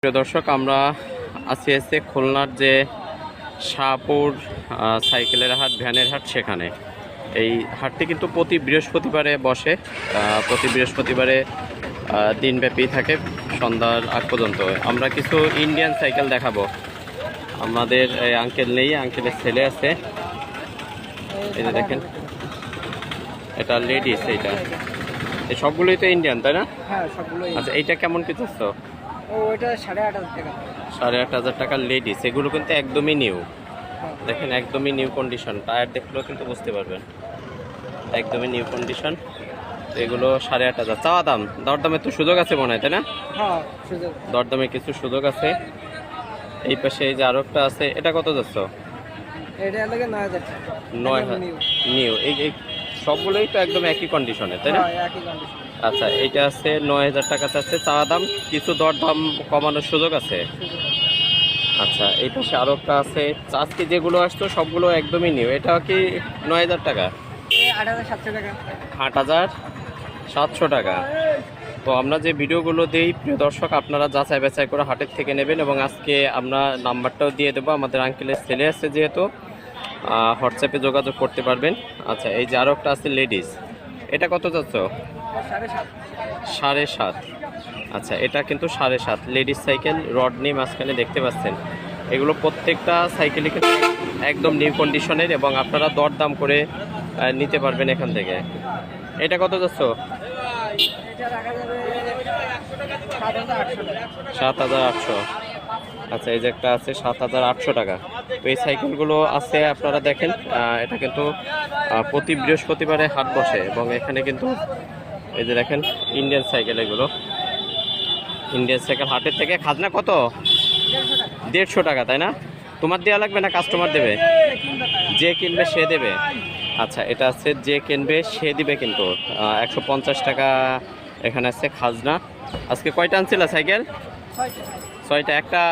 প্রিয় দর্শক, আমরা আছি খুলনার যে শাহপুর সাইকেলের হাট, ভ্যানের হাট, সেখানে এই হাটটি কিন্তু প্রতি বৃহস্পতিবারে বসে। প্রতি বৃহস্পতিবারে দিনব্যাপী থাকে, সন্ধ্যার আগ পর্যন্ত। আমরা কিছু ইন্ডিয়ান সাইকেল দেখাবো। আমাদের আঙ্কেল নেই, আঙ্কেলের ছেলে আছে। এই যে দেখেন, এটা লেডিস। এইটা এই সবগুলোই তো ইন্ডিয়ান, তাই না? হ্যাঁ, সবগুলোই। আচ্ছা, এইটা কেমন কি চাচ্ছ? ওইটা 8,500 টাকা। 8,500 টাকা লেডিস। এগুলো কিন্তু একদমই নিউ। হ্যাঁ। দেখেন, একদমই নিউ কন্ডিশন। টায়ার দেখলেও কিন্তু বুঝতে পারবেন, একদমই নিউ কন্ডিশন। এগুলো 8,500 চাওয়া দাম। দরদামে তো সুযোগ আছে মনে হয়, তাই না? হ্যাঁ, সুযোগ। দরদামে কিছু সুযোগ আছে। এই পাশে এই যে আরো একটা আছে, এটা কত যাচ্ছ? এটা লাগে 9,000 টাকা। 9,000 নিউ। এই সবগুলোই তো একদম একই কন্ডিশনে, তাই না? হ্যাঁ, একই কন্ডিশন। আচ্ছা, এইটা আছে 9,000 টাকা চাচ্ছে চাওয়া দাম। কিছু দরদাম কমানোর সুযোগ আছে। আচ্ছা, এই পাশে আরো একটা আছে। আজকে যেগুলো আসতো সবগুলো একদমই নিউ। এটা কি 9,000 টাকা? 8,700 টাকা। 8,700 টাকা। তো আমরা যে ভিডিওগুলো দিই, প্রিয় দর্শক, আপনারা যাচাই বাছাই করে হাটের থেকে নেবেন। এবং আজকে আমরা নাম্বারটাও দিয়ে দেবো। আমাদের আঙ্কেলের ছেলে আছে যেহেতু, হোয়াটসঅ্যাপে যোগাযোগ করতে পারবেন। আচ্ছা, এই যে আরও একটা আছে লেডিস। এটা কত যাচ্ছ? 7,500। 7,500। আচ্ছা, এটা কিন্তু 7,500 লেডিস সাইকেল। রড নেই মাঝখানে, দেখতে পাচ্ছেন। এগুলো প্রত্যেকটা সাইকেলই কিন্তু একদম নিউ কন্ডিশনের, এবং আপনারা দরদাম করে নিতে পারবেন এখান থেকে। এটা কত যাচ্ছ? এটা রাখা যাবে 7,800 টাকা। 7,800। আচ্ছা, এই যে একটা আছে 7,800 টাকা। তো এই সাইকেলগুলো আছে, আপনারা দেখেন। এটা কিন্তু প্রতি বৃহস্পতিবারে হাট বসে, এবং এখানে কিন্তু এই যে দেখেন ইন্ডিয়ান সাইকেল। এগুলো ইন্ডিয়ান সাইকেল। হাটের থেকে খাজনা কত? 150 টাকা, তাই না? তোমার দেওয়া লাগবে না, কাস্টমার দেবে? যে কিনবে সে দেবে। আচ্ছা, এটা আছে যে কিনবে সে দিবে, কিন্তু 150 টাকা এখানে আছে খাজনা। আজকে কয়টা আনছিল সাইকেল? 6টা। একটা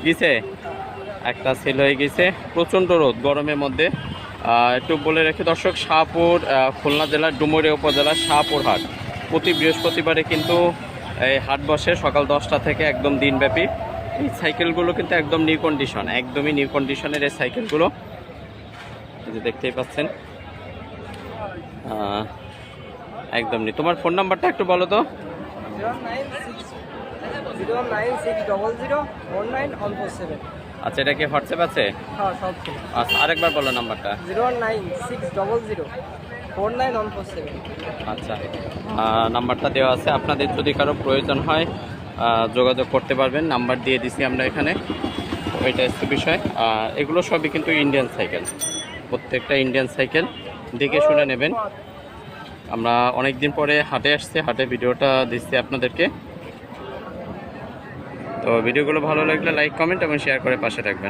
গেছে, একটা সেল হয়ে গেছে। প্রচণ্ড রোদ গরমের মধ্যে। একটু বলে রেখে দর্শক, শাহপুর, খুলনা জেলার ডুমুরিয়া উপজেলার শাহপুর হাট প্রতি বৃহস্পতিবারে কিন্তু এই হাট বসে সকাল 10টা থেকে একদম দিনব্যাপী। এই সাইকেলগুলো কিন্তু একদম নিউ কন্ডিশন, একদমই নিউ কন্ডিশনের এই সাইকেলগুলো। এই যে দেখতেই পাচ্ছেন, একদম নিউ। তোমার ফোন নাম্বারটা একটু বলো তো। 09600001947। আচ্ছা, এটা কি হোয়াটসঅ্যাপ আছে? হ্যাঁ, সব ঠিক। আচ্ছা, আরেকবার বলো নাম্বারটা। 096000947। আচ্ছা, নাম্বারটা দেওয়া আছে। আপনাদের যদি কারো প্রয়োজন হয় যোগাযোগ করতে পারবেন। নাম্বার দিয়ে দিছি আমরা এখানে। ওইটা হচ্ছে বিষয়। এগুলো সবই কিন্তু ইন্ডিয়ান সাইকেল, প্রত্যেকটা ইন্ডিয়ান সাইকেল। দেখে শুনে নেবেন। আমরা অনেক দিন পরে হাটে আসছি, হাটে ভিডিওটা দিচ্ছি আপনাদেরকে। তো ভিডিওগুলো ভালো লাগলে লাইক, কমেন্ট এবং শেয়ার করে পাশে রাখবেন।